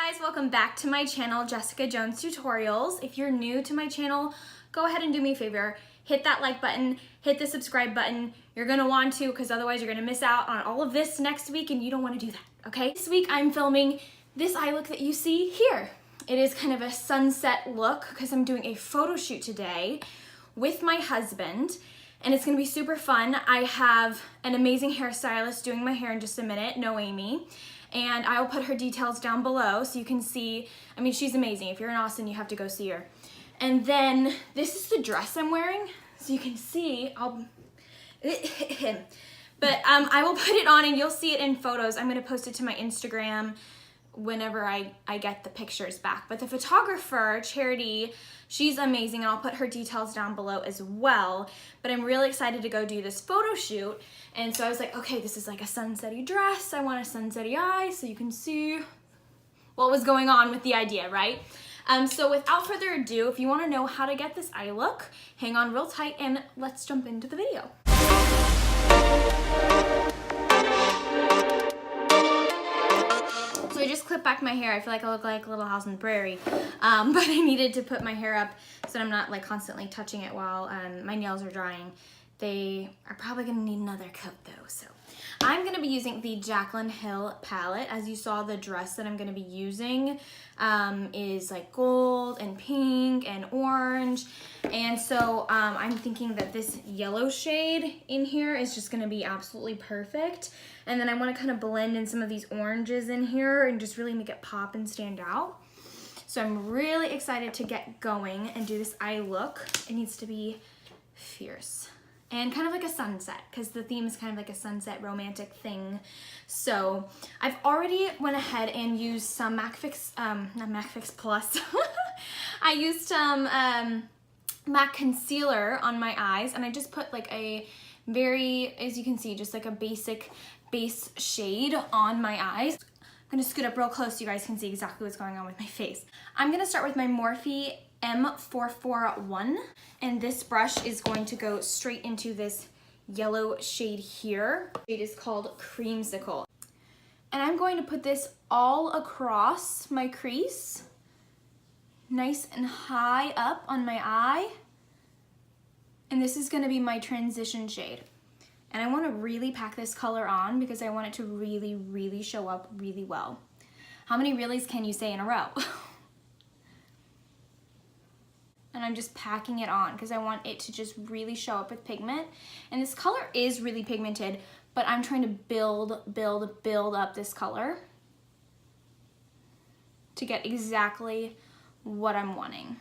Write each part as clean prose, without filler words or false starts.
Guys, welcome back to my channel, Jessica Jones Tutorials. If you're new to my channel, go ahead and do me a favor. Hit that like button, hit the subscribe button. You're gonna want to, because otherwise you're gonna miss out on all of this next week and you don't wanna do that, okay? This week I'm filming this eye look that you see here. It is kind of a sunset look because I'm doing a photo shoot today with my husband and it's gonna be super fun. I have an amazing hairstylist doing my hair in just a minute, Noami. And I'll put her details down below so you can see. I mean, she's amazing. If you're in Austin, you have to go see her. And then this is the dress I'm wearing, so you can see. I will put it on and you'll see it in photos. I'm gonna post it to my Instagram whenever I get the pictures back. But the photographer, Charity, she's amazing and I'll put her details down below as well. But I'm really excited to go do this photo shoot. And so I was like, okay, this is like a sunsetty dress. I want a sunsetty eye so you can see what was going on with the idea, right? So without further ado, if you wanna know how to get this eye look, hang on real tight and let's jump into the video. So I just clipped back my hair. I feel like I look like Little House on the Prairie. But I needed to put my hair up so that I'm not like constantly touching it while my nails are drying. They are probably gonna need another coat though, so. I'm gonna be using the Jaclyn Hill palette. As you saw, the dress that I'm gonna be using is like gold and pink and orange. And so I'm thinking that this yellow shade in here is just gonna be absolutely perfect. And then I wanna kind of blend in some of these oranges in here and just really make it pop and stand out. So I'm really excited to get going and do this eye look. It needs to be fierce. And kind of like a sunset, because the theme is kind of like a sunset romantic thing. So I've already went ahead and used some not MAC Fix Plus. I used some MAC concealer on my eyes, and I just put like a very, as you can see, just like a basic base shade on my eyes. I'm gonna scoot up real close so you guys can see exactly what's going on with my face. I'm gonna start with my Morphe M441, and this brush is going to go straight into this yellow shade here. It is called Creamsicle. And I'm going to put this all across my crease, nice and high up on my eye. And this is gonna be my transition shade. And I wanna really pack this color on because I want it to really, really show up really well. How many reallys can you say in a row? And I'm just packing it on because I want it to just really show up with pigment. And this color is really pigmented, but I'm trying to build up this color to get exactly what I'm wanting.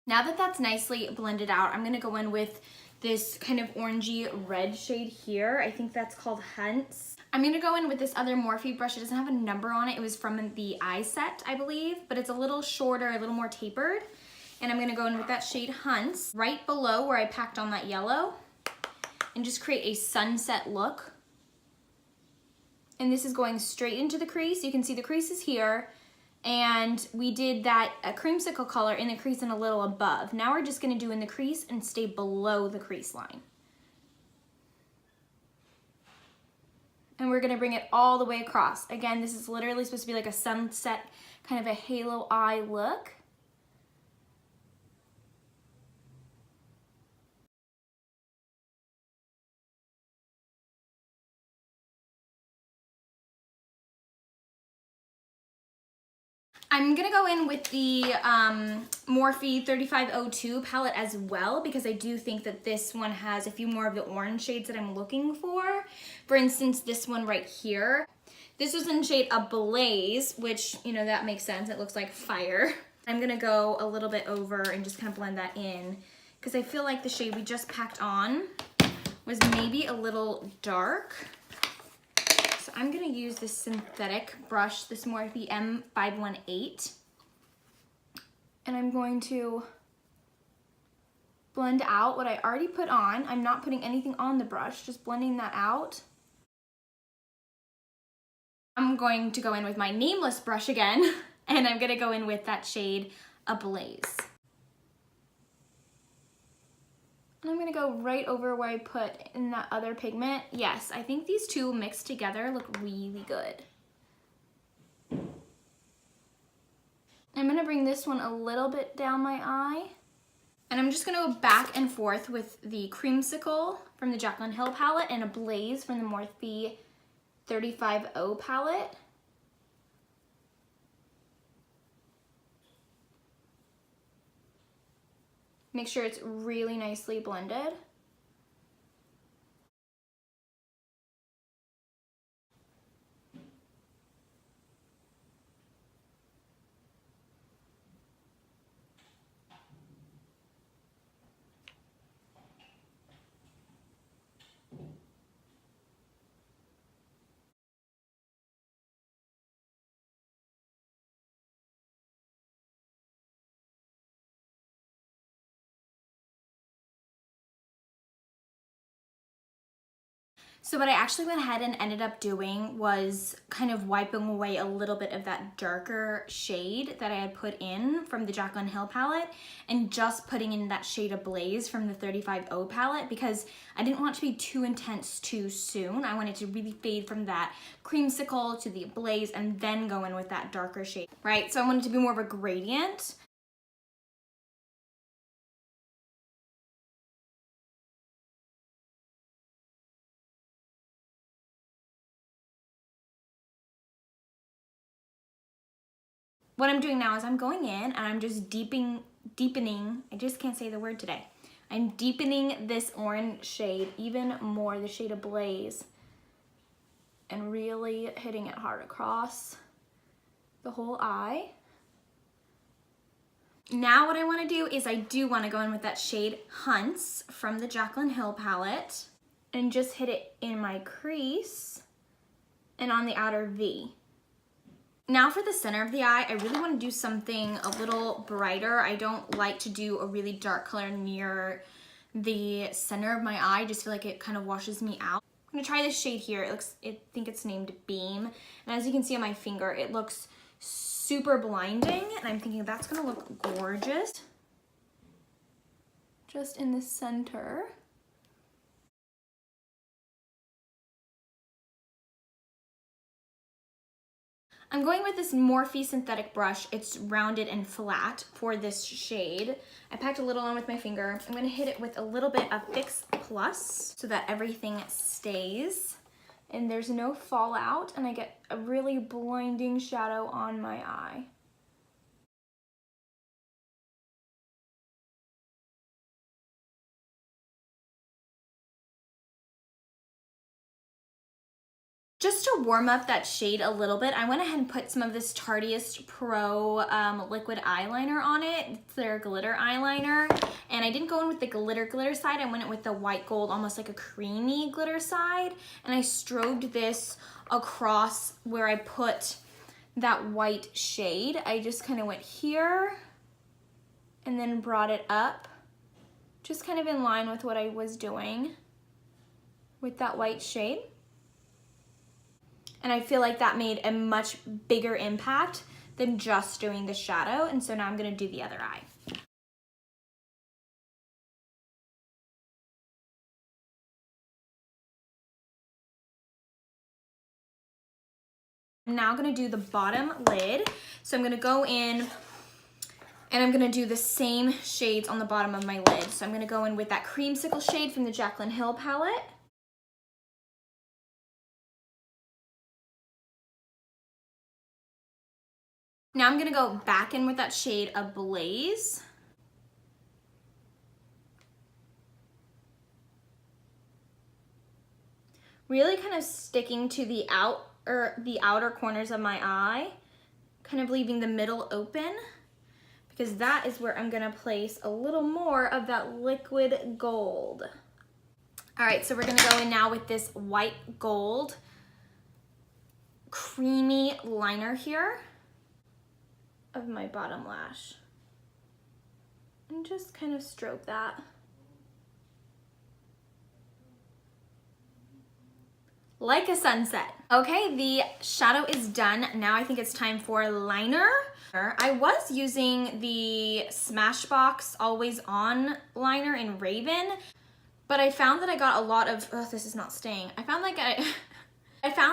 Now that that's nicely blended out, I'm gonna go in with this kind of orangey red shade here. I think that's called Hunts. I'm gonna go in with this other Morphe brush. It doesn't have a number on it. It was from the eye set, I believe, but it's a little shorter, a little more tapered. And I'm gonna go in with that shade Hunts right below where I packed on that yellow and just create a sunset look. And this is going straight into the crease. You can see the crease is here. And we did that creamsicle color in the crease and a little above. Now we're just gonna do in the crease and stay below the crease line. And we're gonna bring it all the way across. Again, this is literally supposed to be like a sunset, kind of a halo eye look. I'm gonna go in with the Morphe 3502 palette as well because I do think that this one has a few more of the orange shades that I'm looking for. For instance, this one right here. This was in shade Ablaze, which, you know, that makes sense. It looks like fire. I'm gonna go a little bit over and just kind of blend that in because I feel like the shade we just packed on was maybe a little dark. So I'm gonna use this synthetic brush, this Morphe M518. And I'm going to blend out what I already put on. I'm not putting anything on the brush, just blending that out. I'm going to go in with my nameless brush again, and I'm gonna go in with that shade Ablaze. And I'm gonna go right over where I put in that other pigment. Yes, I think these two mixed together look really good. I'm gonna bring this one a little bit down my eye. And I'm just gonna go back and forth with the Creamsicle from the Jaclyn Hill palette and Ablaze from the Morphe 35O palette. Make sure it's really nicely blended. So what I actually went ahead and ended up doing was kind of wiping away a little bit of that darker shade that I had put in from the Jaclyn Hill palette and just putting in that shade Ablaze from the 35O palette because I didn't want it to be too intense too soon. I wanted to really fade from that Creamsicle to the Ablaze and then go in with that darker shade, right? So I wanted it to be more of a gradient. What I'm doing now is I'm going in and I'm just deepening, I just can't say the word today. I'm deepening this orange shade even more, the shade Ablaze, and really hitting it hard across the whole eye. Now what I wanna do is I do wanna go in with that shade Hunts from the Jaclyn Hill palette and just hit it in my crease and on the outer V. Now for the center of the eye, I really want to do something a little brighter. I don't like to do a really dark color near the center of my eye. I just feel like it kind of washes me out. I'm going to try this shade here. I think it's named Beam. And as you can see on my finger, it looks super blinding. And I'm thinking that's going to look gorgeous. Just in the center. I'm going with this Morphe synthetic brush. It's rounded and flat for this shade. I packed a little on with my finger. I'm gonna hit it with a little bit of Fix Plus so that everything stays and there's no fallout and I get a really blinding shadow on my eye. Just to warm up that shade a little bit, I went ahead and put some of this Tartiest Pro liquid eyeliner on it. It's their glitter eyeliner. And I didn't go in with the glitter side. I went in with the white gold, almost like a creamy glitter side. And I strobed this across where I put that white shade. I just kind of went here and then brought it up. Just kind of in line with what I was doing with that white shade. And I feel like that made a much bigger impact than just doing the shadow. And so now I'm gonna do the other eye. I'm now gonna do the bottom lid. So I'm gonna go in and I'm gonna do the same shades on the bottom of my lid. So I'm gonna go in with that Creamsicle shade from the Jaclyn Hill palette. Now I'm gonna go back in with that shade Ablaze. Really kind of sticking to the outer corners of my eye, kind of leaving the middle open, because that is where I'm gonna place a little more of that liquid gold. All right, so we're gonna go in now with this white gold creamy liner here of my bottom lash. And just kind of stroke that. like a sunset. Okay, the shadow is done. Now I think it's time for liner. I was using the Smashbox Always On liner in Raven, but I found that I got a lot of, oh, this is not staying. I found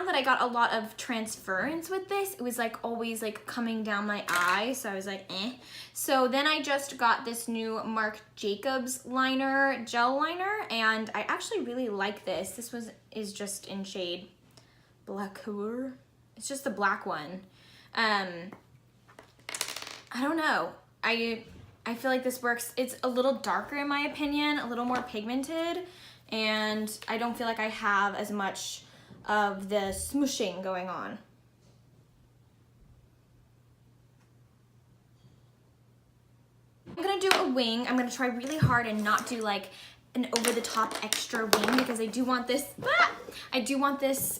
that I got a lot of transference with this. It was like always like coming down my eye, so I was like, eh. So then I just got this new Marc Jacobs liner, gel liner, and I actually really like this. This is just in shade Blacker. It's just the black one. I don't know. I feel like this works. It's a little darker in my opinion, a little more pigmented, and I don't feel like I have as much of the smooshing going on. I'm gonna do a wing. I'm gonna try really hard and not do like an over-the-top extra wing because I do want this,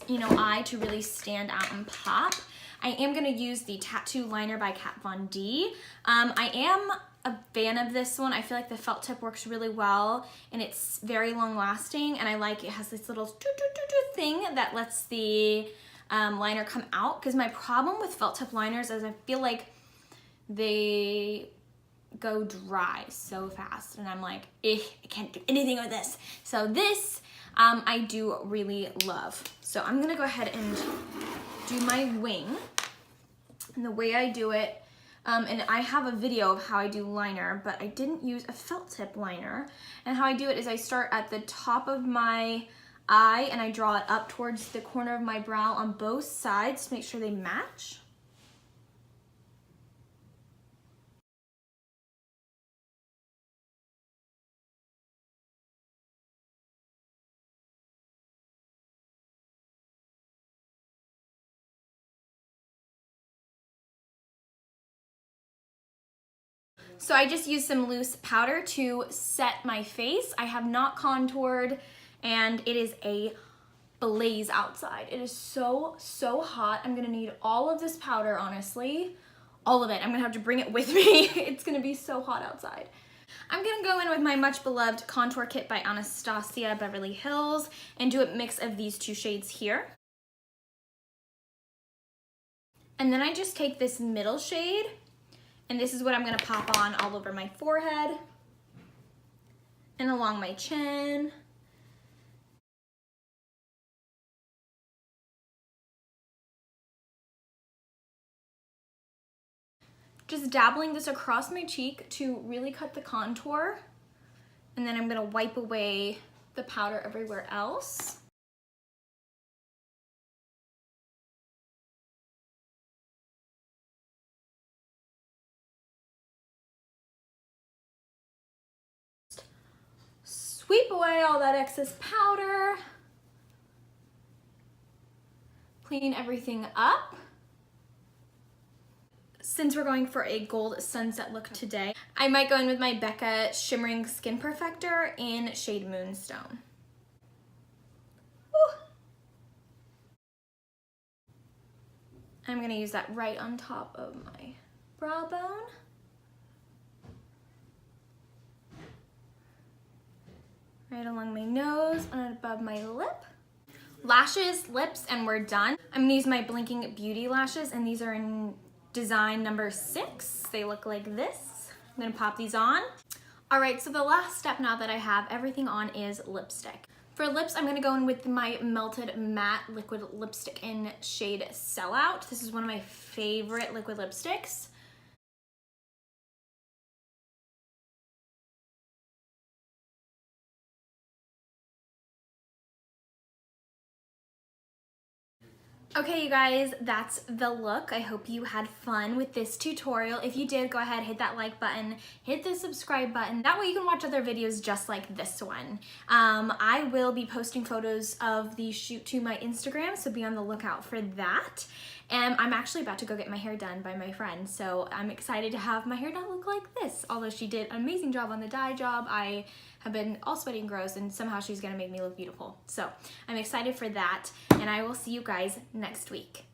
you know, eye to really stand out and pop. I am gonna use the Tattoo Liner by Kat Von D. I am a fan of this one. I feel like the felt tip works really well and it's very long lasting, and I like it has this little thing that lets the liner come out, because my problem with felt tip liners is I feel like they go dry so fast and I'm like, I can't do anything with this. So this I do really love. So I'm gonna go ahead and do my wing, and the way I do it, and I have a video of how I do liner, but I didn't use a felt tip liner. And how I do it is I start at the top of my eye and I draw it up towards the corner of my brow on both sides to make sure they match. So I just used some loose powder to set my face. I have not contoured, and it is a blaze outside. It is so, so hot. I'm gonna need all of this powder, honestly. All of it. I'm gonna have to bring it with me. It's gonna be so hot outside. I'm gonna go in with my much beloved contour kit by Anastasia Beverly Hills and do a mix of these two shades here. And then I just take this middle shade, and this is what I'm gonna pop on all over my forehead and along my chin. Just dabbling this across my cheek to really cut the contour. And then I'm gonna wipe away the powder everywhere else. Sweep away all that excess powder. Clean everything up. Since we're going for a gold sunset look today, I might go in with my Becca Shimmering Skin Perfector in shade Moonstone. Woo. I'm gonna use that right on top of my brow bone. Right along my nose and above my lip. Lashes, lips, and we're done. I'm gonna use my Blinking Beauty lashes, and these are in design number 6. They look like this. I'm gonna pop these on. All right, so the last step now that I have everything on is lipstick. For lips, I'm gonna go in with my Melted Matte Liquid Lipstick in shade Sellout. This is one of my favorite liquid lipsticks. Okay, you guys, that's the look. I hope you had fun with this tutorial. If you did, go ahead, hit that like button, hit the subscribe button. That way you can watch other videos just like this one. I will be posting photos of the shoot to my Instagram, so be on the lookout for that. And I'm actually about to go get my hair done by my friend, so I'm excited to have my hair not look like this. Although she did an amazing job on the dye job, I have been all sweaty and gross, and somehow she's gonna make me look beautiful. So I'm excited for that, and I will see you guys next week.